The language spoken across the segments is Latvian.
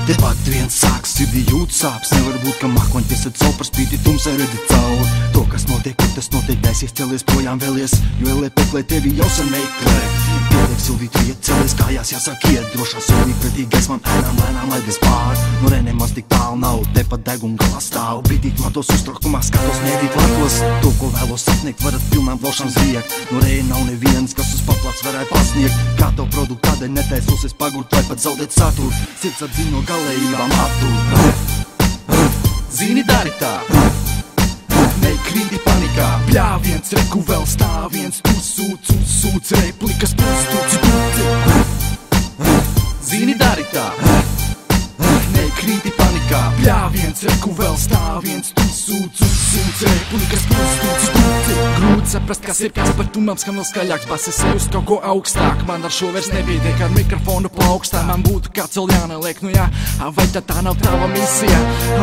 Tepat viens sāks, sirdī jūt sāps. Nevar būt, ka mākoņi piesad savu par spīti tumsai redzi cauri. To, kas notiek, kur tas notiek, taisies celies projām vēlies, jo ellē peklē tevi jau sen meklē. Pieliek silvītu iet, celies kājās, jāsāk iet, drošā solī pretī gaismām ēnām, lēnām laidies pār. No Renemaz tik tālu nav, tepat deguna galā stāv. Bīdīt matos uztraktumā, skatos mērīt lakos. To, ko vēlos sasniegt, varat pilnām blošām zriekt. No Reina nav neviens, kas uz paplats varētu pasniegt. Kā tev produktu tādēļ netaisosies pagurt vai pat zaudēt saturu. Sirds apzino galējībām attur. Zini, dari tā, nekrīti panikā. Bļāviens, reku vēl stāviens, tu sūc replikas pūstūci. Zini, dari tā, nekrīti panikā. Bļāviens, reku vēl stāviens, tu sūc replikas pūstūci. Grūti saprast, kas ir kāds par tumām skan vēl skaļāks. Bases uz kaut ko augstāk, man ar šo vairs nepietiek ar mikrofonu plaukstā. Man būtu kāds vēl jāneliek, nu jā, vai tad tā nav tava misija?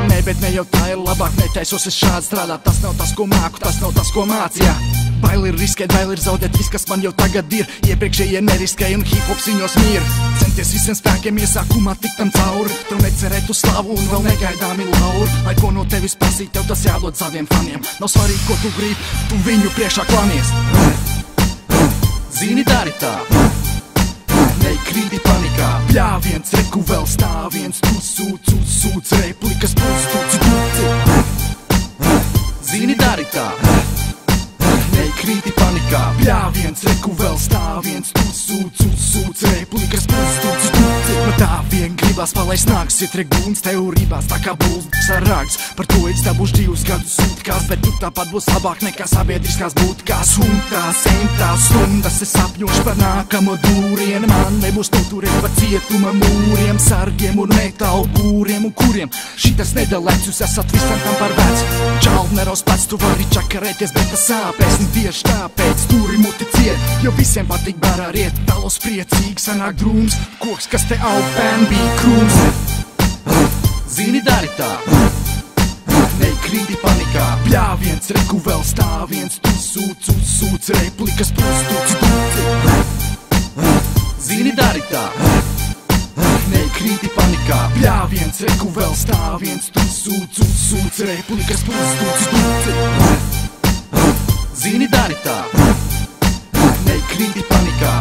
Nē, bet ne jau tā ir labāk, netaisos es šādi strādāt. Tas nav tas, ko māku, tas nav tas, ko mācīja. Bail ir riskēt, bail ir zaudēt viss, kas man jau tagad ir. Iepriekšējie neriskēja un hip-hop ziņos mir. Centies visiem spēkiem iesākumā tik tam cauri. Tev necerēt uz slavu un vēl negaidāmi lauri. Lai ko no tevis prasīt, tev tas jādod saviem faniem. Nav svarīgi, ko tu gribi, tu viņu priekšā klanies. Zini, dari tā, nekrīti panikā. Bļāviens, reku vēl stāviens, tu sūc replikas pūstūci. Zini, dari tā, nekrīti panikā. Bļāviens, reku vēl stāviens, tu sūc replikas pūstūci. No tā vien gribās palaist nāks, ietrek dūns teorībās, tā kā bulds ar rags. Par to es dabūšu 2 gadus sūtkās, bet tu tāpat būs labāk nekā sabiedriskās būtkās. Huntās, entās stundas, es apņošu par nākamo dūrienu. Man nebūs noturēt par cietuma mūriem, sargiem un metālu būriem un kuriem. Šitas nedalēts, jūs esat visam tam par vec. Čalneros pats tu vari čakarēties, bet tas sāpēs. Un tieši tāpēc turi muti ciet, jo visiem patīk barā riet. Talos priecīgi sanāk drūms, koks, kas te aug, pēn bija krūms. Zini, dari tā, nekrīti panikā. Bļāviens, reku vēl stāviens, tu sūc replikas pūstūci. Zini, dari tā, nekrīti panikā. Bļāviens, reku vēl stāviens, tu sūc replikas pūstūci. Zini, dari tā, nekrīti panikā.